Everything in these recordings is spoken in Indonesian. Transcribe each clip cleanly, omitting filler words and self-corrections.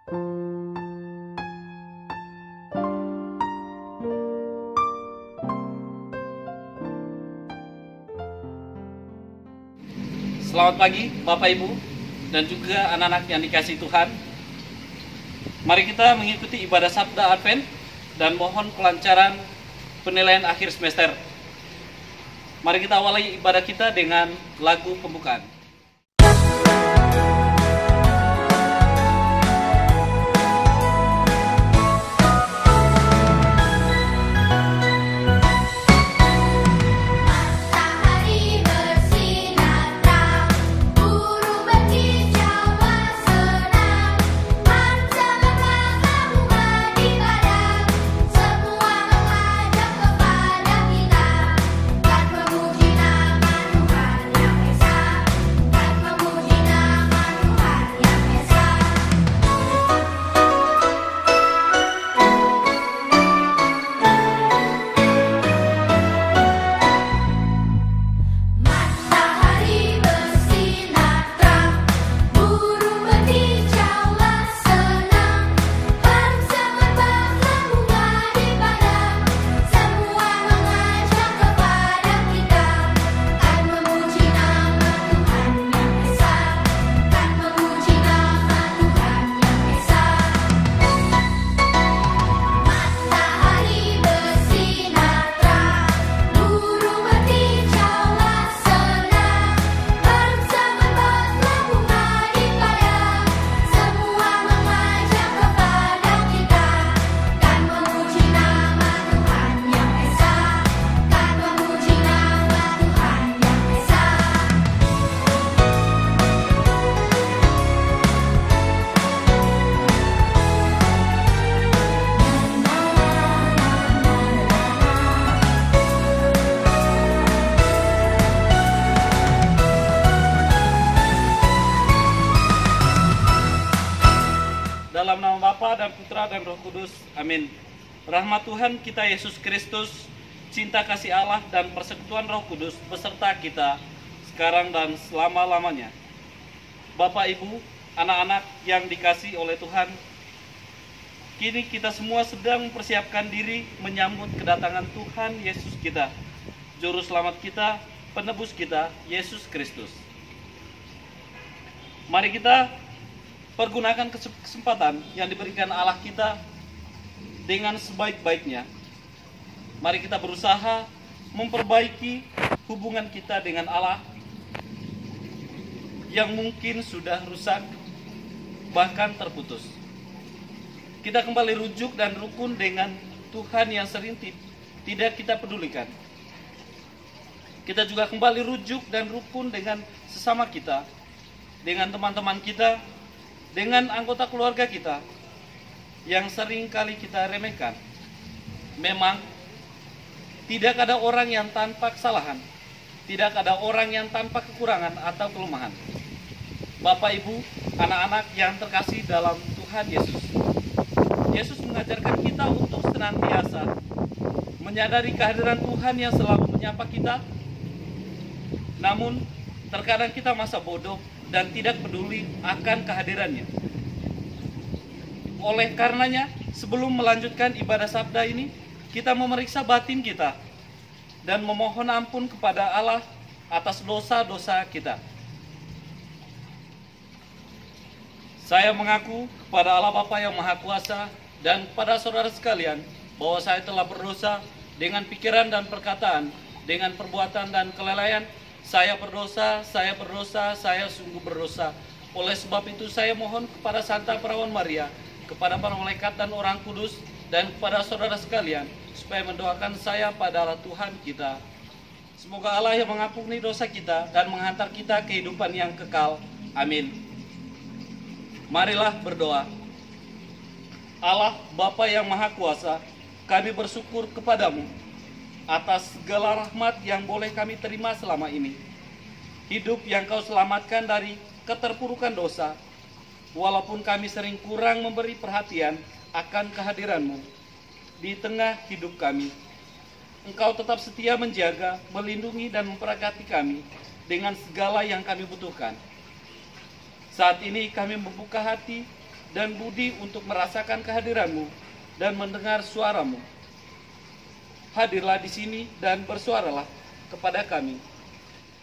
Selamat pagi Bapak Ibu dan juga anak-anak yang dikasihi Tuhan. Mari kita mengikuti ibadah Sabda Advent dan mohon kelancaran penilaian akhir semester. Mari kita awali ibadah kita dengan lagu pembukaan. Dalam nama Bapa dan Putra dan Roh Kudus, amin. Rahmat Tuhan kita Yesus Kristus, cinta kasih Allah dan persekutuan Roh Kudus beserta kita sekarang dan selama-lamanya. Bapak, Ibu, anak-anak yang dikasihi oleh Tuhan, kini kita semua sedang mempersiapkan diri menyambut kedatangan Tuhan Yesus kita, Juru Selamat kita, Penebus kita, Yesus Kristus. Mari kita pergunakan kesempatan yang diberikan Allah kita dengan sebaik-baiknya. Mari kita berusaha memperbaiki hubungan kita dengan Allah yang mungkin sudah rusak, bahkan terputus. Kita kembali rujuk dan rukun dengan Tuhan yang sering tidak kita pedulikan. Kita juga kembali rujuk dan rukun dengan sesama kita, dengan teman-teman kita, dengan anggota keluarga kita yang sering kali kita remehkan. Memang tidak ada orang yang tanpa kesalahan, tidak ada orang yang tanpa kekurangan atau kelemahan. Bapak, Ibu, anak-anak yang terkasih dalam Tuhan Yesus, Yesus mengajarkan kita untuk senantiasa menyadari kehadiran Tuhan yang selalu menyapa kita. Namun terkadang kita masa bodoh dan tidak peduli akan kehadirannya. Oleh karenanya, sebelum melanjutkan ibadah sabda ini, kita memeriksa batin kita dan memohon ampun kepada Allah atas dosa-dosa kita. Saya mengaku kepada Allah Bapa yang Maha Kuasa dan kepada saudara sekalian bahwa saya telah berdosa dengan pikiran dan perkataan, dengan perbuatan dan kelalaian. Saya berdosa, saya sungguh berdosa. Oleh sebab itu saya mohon kepada Santa Perawan Maria, kepada para malaikat dan orang kudus, dan kepada saudara sekalian, supaya mendoakan saya pada Allah Tuhan kita. Semoga Allah yang mengampuni dosa kita dan menghantar kita kehidupan yang kekal. Amin. Marilah berdoa. Allah Bapa yang Maha Kuasa, kami bersyukur kepadamu atas segala rahmat yang boleh kami terima selama ini. Hidup yang Kau selamatkan dari keterpurukan dosa, walaupun kami sering kurang memberi perhatian akan kehadiran-Mu di tengah hidup kami. Engkau tetap setia menjaga, melindungi dan memberkati kami dengan segala yang kami butuhkan. Saat ini kami membuka hati dan budi untuk merasakan kehadiran-Mu dan mendengar suara-Mu. Hadirlah di sini dan bersuaralah kepada kami.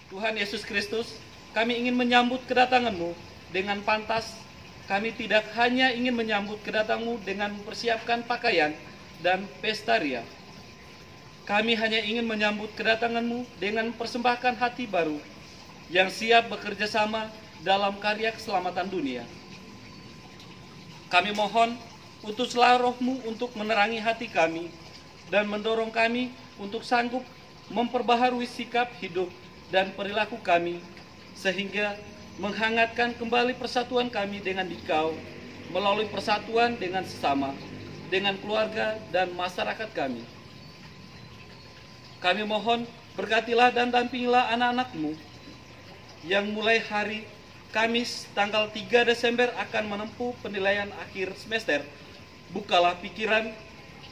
Tuhan Yesus Kristus, kami ingin menyambut kedatangan-Mu dengan pantas. Kami tidak hanya ingin menyambut kedatangan-Mu dengan mempersiapkan pakaian dan pesta ria. Kami hanya ingin menyambut kedatangan-Mu dengan mempersembahkan hati baru yang siap bekerja sama dalam karya keselamatan dunia. Kami mohon, utuslah Roh-Mu untuk menerangi hati kami dan mendorong kami untuk sanggup memperbaharui sikap hidup dan perilaku kami, sehingga menghangatkan kembali persatuan kami dengan Dikau melalui persatuan dengan sesama, dengan keluarga dan masyarakat kami. Kami mohon, berkatilah dan dampingilah anak-anak-Mu yang mulai hari Kamis tanggal 3 Desember akan menempuh penilaian akhir semester. Bukalah pikiran,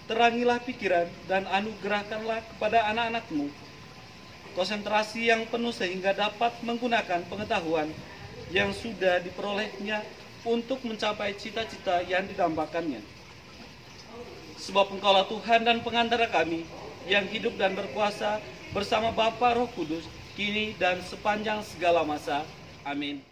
terangilah pikiran, dan anugerahkanlah kepada anak-anak-Mu konsentrasi yang penuh sehingga dapat menggunakan pengetahuan yang sudah diperolehnya untuk mencapai cita-cita yang didambakannya. Sebab Engkaulah Tuhan dan pengantara kami yang hidup dan berkuasa bersama Bapa Roh Kudus, kini dan sepanjang segala masa. Amin.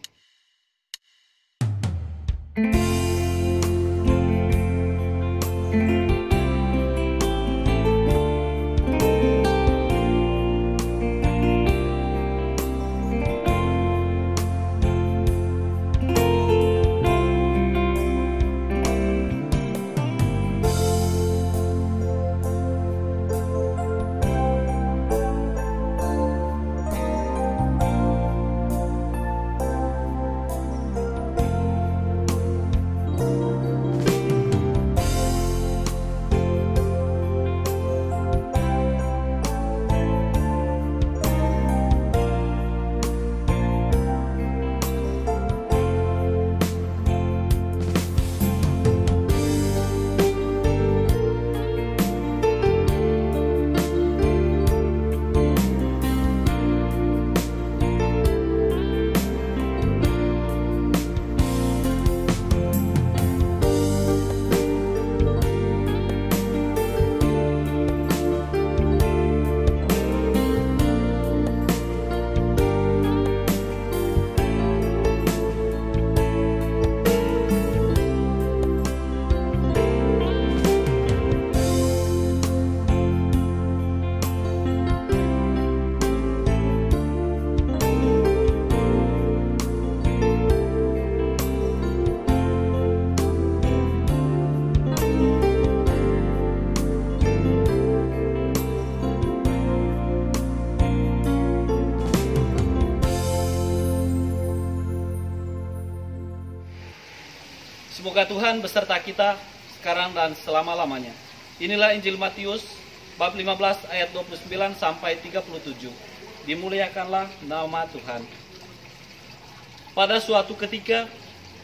Semoga Tuhan beserta kita sekarang dan selama-lamanya. Inilah Injil Matius bab 15 ayat 29 sampai 37. Dimuliakanlah nama Tuhan. Pada suatu ketika,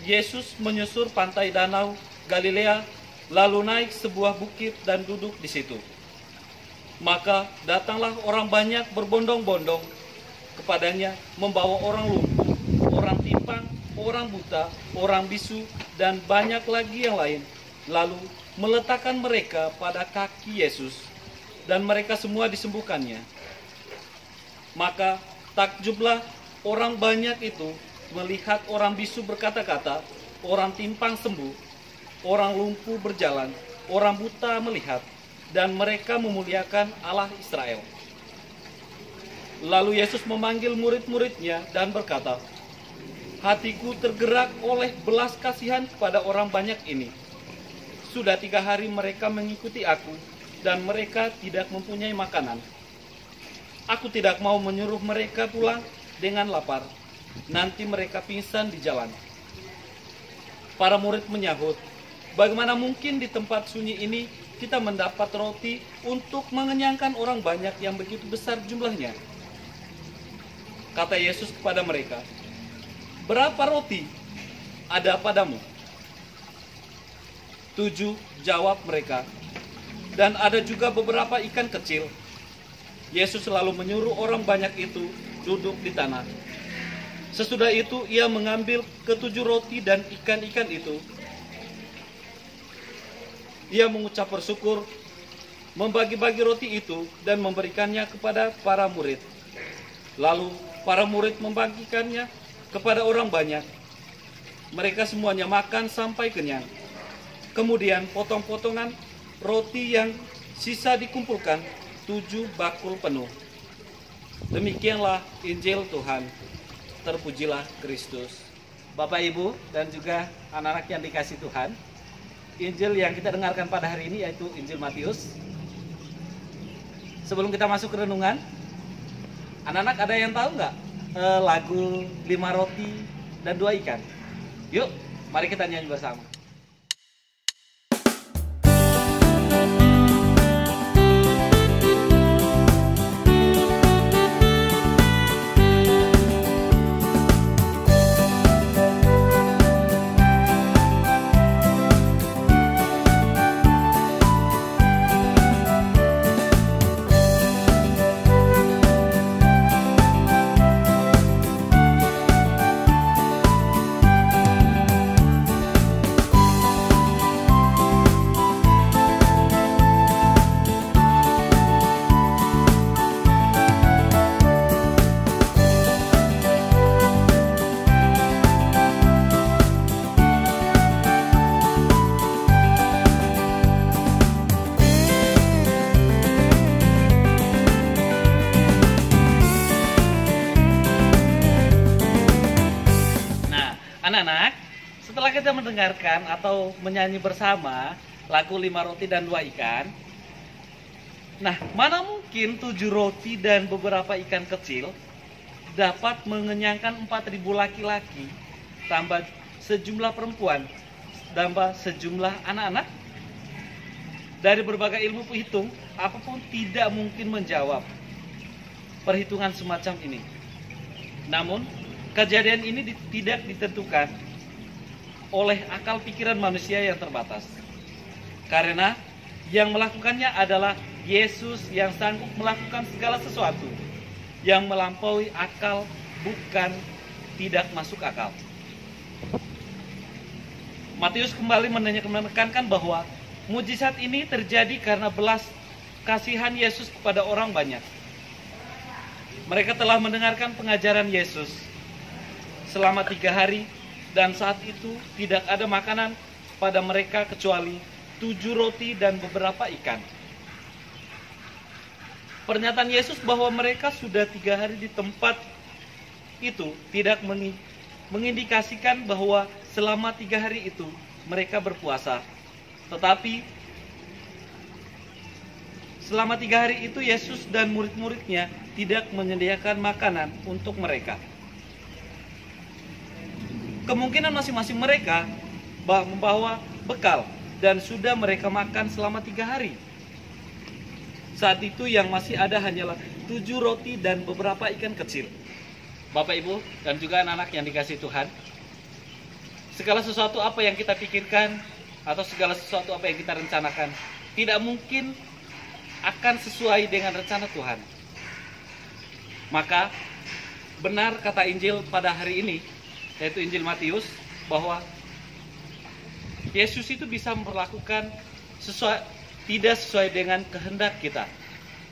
Yesus menyusur pantai danau Galilea, lalu naik sebuah bukit dan duduk di situ. Maka datanglah orang banyak berbondong-bondong kepadanya, membawa orang lumpuh, orang timpang, orang buta, orang bisu, dan banyak lagi yang lain. Lalu meletakkan mereka pada kaki Yesus, dan mereka semua disembuhkannya. Maka takjublah orang banyak itu melihat orang bisu berkata-kata, orang timpang sembuh, orang lumpuh berjalan, orang buta melihat, dan mereka memuliakan Allah Israel. Lalu Yesus memanggil murid-muridnya dan berkata, hatiku tergerak oleh belas kasihan kepada orang banyak ini. Sudah 3 hari mereka mengikuti aku, dan mereka tidak mempunyai makanan. Aku tidak mau menyuruh mereka pulang dengan lapar. Nanti mereka pingsan di jalan. Para murid menyahut, bagaimana mungkin di tempat sunyi ini kita mendapat roti untuk mengenyangkan orang banyak yang begitu besar jumlahnya? Kata Yesus kepada mereka, berapa roti ada padamu? 7, jawab mereka. Dan ada juga beberapa ikan kecil. Yesus selalu menyuruh orang banyak itu duduk di tanah. Sesudah itu ia mengambil ke-7 roti dan ikan-ikan itu, ia mengucap bersyukur, membagi-bagi roti itu dan memberikannya kepada para murid. Lalu para murid membagikannya kepada orang banyak. Mereka semuanya makan sampai kenyang. Kemudian potong-potongan roti yang sisa dikumpulkan 7 bakul penuh. Demikianlah Injil Tuhan. Terpujilah Kristus. Bapak, Ibu, dan juga anak-anak yang dikasihi Tuhan, Injil yang kita dengarkan pada hari ini yaitu Injil Matius. Sebelum kita masuk ke renungan, anak-anak ada yang tahu nggak lagu 5 roti dan 2 ikan? Yuk, mari kita nyanyi bersama. Anak-anak, setelah kita mendengarkan atau menyanyi bersama lagu 5 roti dan 2 ikan, nah, mana mungkin 7 roti dan beberapa ikan kecil dapat mengenyangkan 4.000 laki-laki, tambah sejumlah perempuan, tambah sejumlah anak-anak? Dari berbagai ilmu penghitung, apapun tidak mungkin menjawab perhitungan semacam ini. Namun, kejadian ini tidak ditentukan oleh akal pikiran manusia yang terbatas. Karena yang melakukannya adalah Yesus yang sanggup melakukan segala sesuatu yang melampaui akal, bukan tidak masuk akal. Matius kembali menekankan bahwa mujizat ini terjadi karena belas kasihan Yesus kepada orang banyak. Mereka telah mendengarkan pengajaran Yesus selama 3 hari, dan saat itu tidak ada makanan pada mereka kecuali 7 roti dan beberapa ikan. Pernyataan Yesus bahwa mereka sudah 3 hari di tempat itu tidak mengindikasikan bahwa selama 3 hari itu mereka berpuasa. Tetapi selama 3 hari itu Yesus dan murid-muridnya tidak menyediakan makanan untuk mereka. Kemungkinan masing-masing mereka membawa bekal dan sudah mereka makan selama 3 hari. Saat itu yang masih ada hanyalah 7 roti dan beberapa ikan kecil. Bapak, Ibu, dan juga anak-anak yang dikasihi Tuhan, segala sesuatu apa yang kita pikirkan atau segala sesuatu apa yang kita rencanakan tidak mungkin akan sesuai dengan rencana Tuhan. Maka benar kata Injil pada hari ini, yaitu Injil Matius, bahwa Yesus itu bisa memperlakukan tidak sesuai dengan kehendak kita,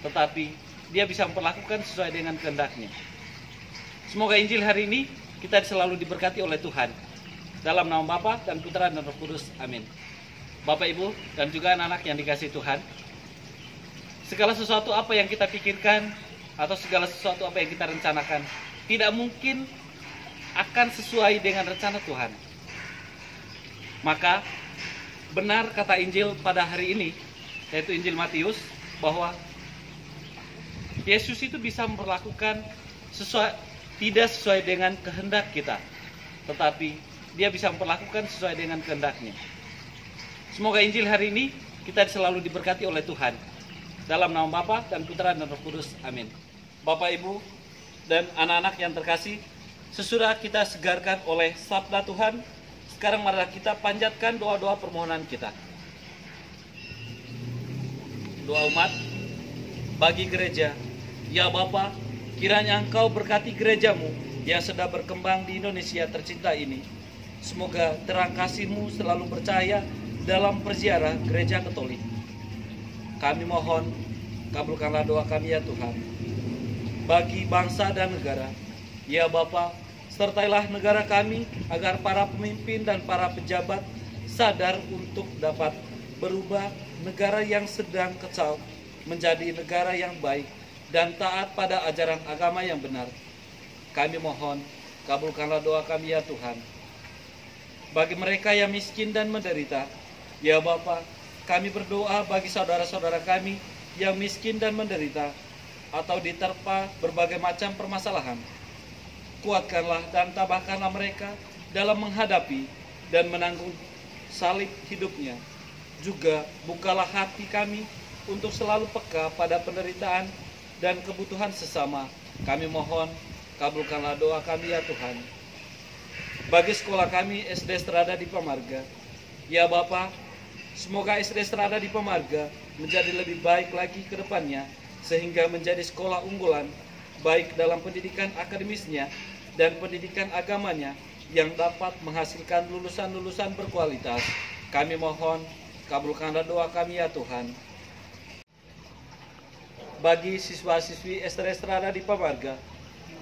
tetapi dia bisa memperlakukan sesuai dengan kehendaknya. Semoga Injil hari ini kita selalu diberkati oleh Tuhan. Dalam nama Bapa dan Putra dan Roh Kudus, amin. Bapak, Ibu, dan juga anak-anak yang dikasihi Tuhan, segala sesuatu apa yang kita pikirkan atau segala sesuatu apa yang kita rencanakan tidak mungkin akan sesuai dengan rencana Tuhan. Maka benar kata Injil pada hari ini, yaitu Injil Matius, bahwa Yesus itu bisa memperlakukan tidak sesuai dengan kehendak kita, tetapi dia bisa memperlakukan sesuai dengan kehendaknya. Semoga Injil hari ini kita selalu diberkati oleh Tuhan. Dalam nama Bapa dan Putra dan Roh Kudus, amin. Bapak, Ibu, dan anak-anak yang terkasih, sesudah kita segarkan oleh sabda Tuhan, sekarang marilah kita panjatkan doa-doa permohonan kita. Doa umat bagi gereja. Ya Bapa, kiranya Engkau berkati gerejamu yang sedang berkembang di Indonesia tercinta ini. Semoga terang kasih-Mu selalu bercahaya dalam perziarah gereja Katolik. Kami mohon, kabulkanlah doa kami ya Tuhan. Bagi bangsa dan negara, ya Bapa, sertailah negara kami agar para pemimpin dan para pejabat sadar untuk dapat berubah negara yang sedang kacau menjadi negara yang baik dan taat pada ajaran agama yang benar. Kami mohon, kabulkanlah doa kami ya Tuhan. Bagi mereka yang miskin dan menderita, ya Bapa, kami berdoa bagi saudara-saudara kami yang miskin dan menderita atau diterpa berbagai macam permasalahan. Kuatkanlah dan tabahkanlah mereka dalam menghadapi dan menanggung salib hidupnya. Juga bukalah hati kami untuk selalu peka pada penderitaan dan kebutuhan sesama. Kami mohon, kabulkanlah doa kami ya Tuhan. Bagi sekolah kami SD Strada di Pamarga, ya Bapa, semoga SD Strada di Pamarga menjadi lebih baik lagi ke depannya, sehingga menjadi sekolah unggulan, baik dalam pendidikan akademisnya dan pendidikan agamanya, yang dapat menghasilkan lulusan-lulusan berkualitas. Kami mohon, kabulkanlah doa kami ya Tuhan. Bagi siswa-siswi SD Strada di Pamarga,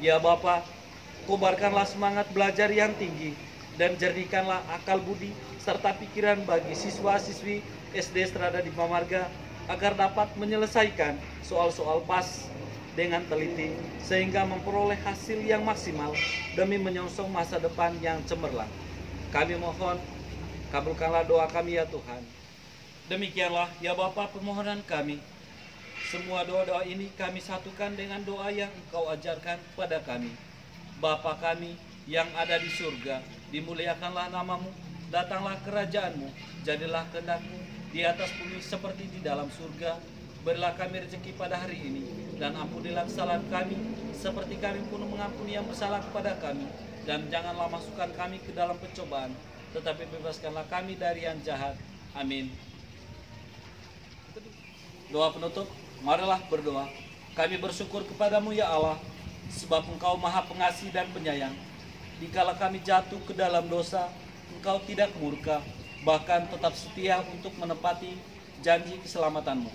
ya Bapa, kobarkanlah semangat belajar yang tinggi dan jernihkanlah akal budi serta pikiran bagi siswa-siswi SD Strada di Pamarga agar dapat menyelesaikan soal-soal PAS dengan teliti sehingga memperoleh hasil yang maksimal demi menyongsong masa depan yang cemerlang. Kami mohon, kabulkanlah doa kami ya Tuhan. Demikianlah ya Bapa permohonan kami. Semua doa-doa ini kami satukan dengan doa yang Engkau ajarkan kepada kami. Bapa kami yang ada di surga, dimuliakanlah namamu, datanglah kerajaan-Mu, jadilah kehendak-Mu di atas bumi seperti di dalam surga. Berilah kami rezeki pada hari ini, dan ampunilah kesalahan kami, seperti kami pun mengampuni yang bersalah kepada kami. Dan janganlah masukkan kami ke dalam pencobaan, tetapi bebaskanlah kami dari yang jahat. Amin. Doa penutup, marilah berdoa. Kami bersyukur kepadamu ya Allah, sebab Engkau maha pengasih dan penyayang. Dikala kami jatuh ke dalam dosa, Engkau tidak murka, bahkan tetap setia untuk menepati janji keselamatan-Mu.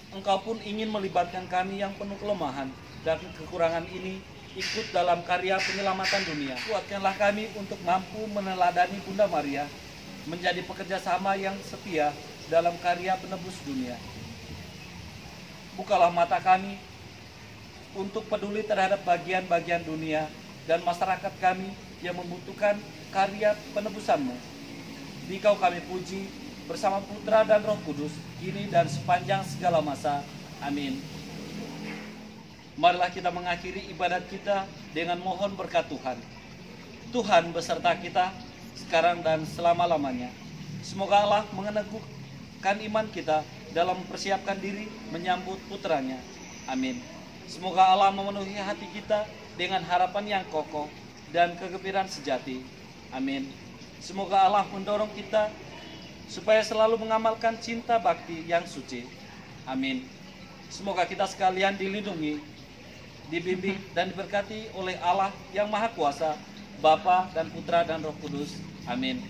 Engkau pun ingin melibatkan kami yang penuh kelemahan dan kekurangan ini ikut dalam karya penyelamatan dunia. Kuatkanlah kami untuk mampu meneladani Bunda Maria, menjadi pekerja sama yang setia dalam karya penebus dunia. Bukalah mata kami untuk peduli terhadap bagian-bagian dunia dan masyarakat kami yang membutuhkan karya penebusan-Mu. Dikau kami puji bersama Putra dan Roh Kudus, kini dan sepanjang segala masa. Amin. Marilah kita mengakhiri ibadat kita dengan mohon berkat Tuhan. Tuhan beserta kita sekarang dan selama-lamanya. Semoga Allah meneguhkan iman kita dalam mempersiapkan diri menyambut putranya. Amin. Semoga Allah memenuhi hati kita dengan harapan yang kokoh dan kegembiraan sejati. Amin. Semoga Allah mendorong kita supaya selalu mengamalkan cinta bakti yang suci. Amin. Semoga kita sekalian dilindungi, dibimbing dan diberkati oleh Allah yang Maha Kuasa, Bapa dan Putra dan Roh Kudus. Amin.